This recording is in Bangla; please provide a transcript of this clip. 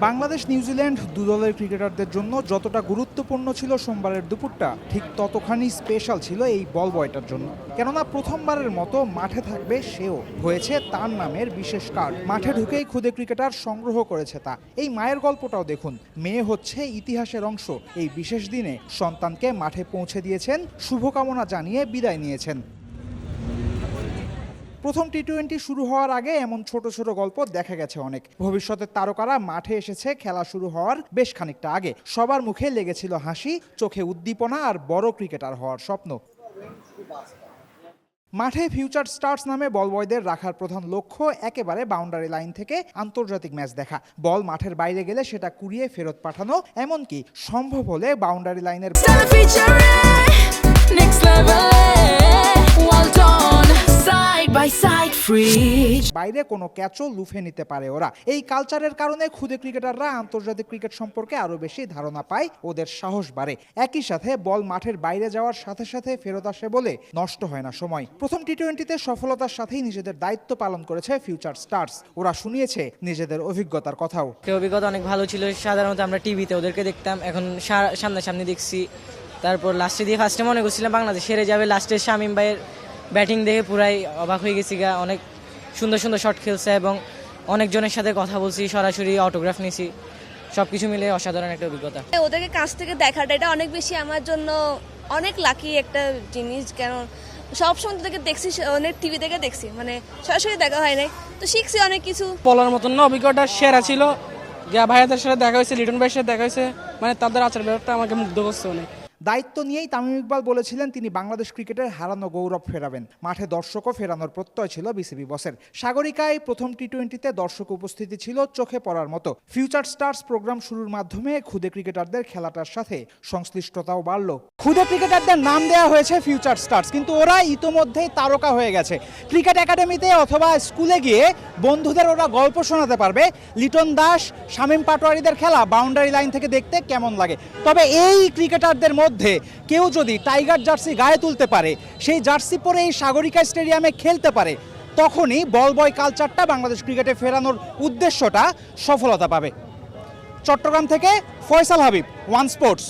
বাংলাদেশ নিউজিল্যান্ড দু দলের ক্রিকেটারদের জন্য যতটা গুরুত্বপূর্ণ ছিল সোমবারের দুপুরটা, ঠিক ততখানি স্পেশাল ছিল এই বল বয়টার জন্য। কেননা প্রথমবারের মতো মাঠে থাকবে সেও, হয়েছে তার নামের বিশেষ কার্ড। মাঠে ঢুকেই খুদে ক্রিকেটার সংগ্রহ করেছে তা। এই মায়ের গল্পটাও দেখুন। মেয়ে হচ্ছে ইতিহাসের অংশ। এই বিশেষ দিনে সন্তানকে মাঠে পৌঁছে দিয়েছেন, শুভকামনা জানিয়ে বিদায় নিয়েছেন। প্রথম টি-20 শুরু হওয়ার আগে এমন ছোট ছোট গল্প দেখা গেছে অনেক। ভবিষ্যতের তারকারা মাঠে এসেছে খেলা শুরু হওয়ার বেশ খানিকটা আগে। সবার মুখে লেগেছিল হাসি, চোখে উদ্দীপনা আর বড় ক্রিকেটার হওয়ার স্বপ্ন। মাঠে ফিউচার স্টার্স নামে বল বয়দের রাখার প্রধান লক্ষ্য একেবারে বাউন্ডারি লাইন থেকে আন্তর্জাতিক ম্যাচ দেখা। বল মাঠের বাইরে গেলে সেটা কুড়িয়ে ফেরত পাঠানো, এমনকি সম্ভব হলে বাউন্ডারি লাইনের বাইরে কোনো ক্যাচও লুফে নিতে পারে ওরা। এই কালচারের কারণে খুদে ক্রিকেটাররা আন্তর্জাতিক ক্রিকেট সম্পর্কে আরো বেশি ধারণা পায়, ওদের সাহস বাড়ে। একই সাথে বল মাঠের বাইরে যাওয়ার সাথে সাথে ফেরত আসে বলে নষ্ট হয় না সময়। প্রথম টি-20তে সফলতার সাথেই নিজেদের দায়িত্ব পালন করেছে ফিউচার স্টার্স। ওরা শুনিয়েছে নিজেদের অভিজ্ঞতার কথাও। অভিজ্ঞতা অনেক ভালো ছিল। সাধারণত আমরা টিভিতে ওদেরকে দেখতাম, এখন সামনাসামনি দেখছি। তারপর লাস্টে দিয়ে ফার্স্টে মনে করছিলাম বাংলাদেশ হেরে যাবে, লাস্টে শামীম ভাইয়ের ব্যাটিং দেখে পুরাই অবাক হয়ে গেছি। অনেক সুন্দর সুন্দর শট খেলছে এবং অনেকজনের সাথে কথা বলছি, সরাসরি অটোগ্রাফ নিয়েছি। সবকিছু মিলে অসাধারণ একটা অভিজ্ঞতা। ওদেরকে কাছ থেকে দেখাটা এটা অনেক বেশি আমার জন্য অনেক লাকি একটা জিনিস। কেন সবসময় তোদেরকে দেখছি, অনেক টিভি থেকে দেখছি, মানে সরাসরি দেখা হয় নাই, তো শিখছি অনেক কিছু। বলার মতন না, অভিজ্ঞতা সেরা ছিল। ভাইয়াদের সাথে দেখা হয়েছে, লিটন ভাইয়ের সাথে দেখা হয়েছে, মানে তাদের আচার ব্যবহারটা আমাকে মুগ্ধ করছে অনেক। দায়িত্ব নিয়েই তামিম ইকবাল বলেছিলেন তিনি বাংলাদেশ ক্রিকেটের হারানো গৌরব ফেরাবেন। মাঠে দর্শকও ফেরানোর প্রত্যয় ছিল বিসিবি বসের। সাগরিকায় প্রথম টি-20তে দর্শক উপস্থিতি ছিল চোখে পড়ার মতো। ফিউচার স্টার্স প্রোগ্রাম শুরুর মাধ্যমে খুদে ক্রিকেটারদের খেলাটার সাথে সংশ্লিষ্টতাও বাড়ল। খুদে ক্রিকেটারদের নাম দেওয়া হয়েছে ফিউচার স্টার্স, কিন্তু ওরা ইতোমধ্যেই তারকা হয়ে গেছে। ক্রিকেট একাডেমিতে অথবা স্কুলে গিয়ে বন্ধুদের ওরা গল্প শোনাতে পারবে লিটন দাস, শামীম পাটোয়ারিদের খেলা বাউন্ডারি লাইন থেকে দেখতে কেমন লাগে। তবে এই ক্রিকেটারদের মধ্যে কেউ যদি টাইগার জার্সি গায়ে তুলতে পারে, সেই জার্সি পরে এই সাগরিকা স্টেডিয়ামে খেলতে পারে, তখনই বল বয় কালচারটা বাংলাদেশ ক্রিকেটে ফেরানোর উদ্দেশ্যটা সফলতা পাবে। চট্টগ্রাম থেকে ফয়সাল হাবিব, ওয়ান স্পোর্টস।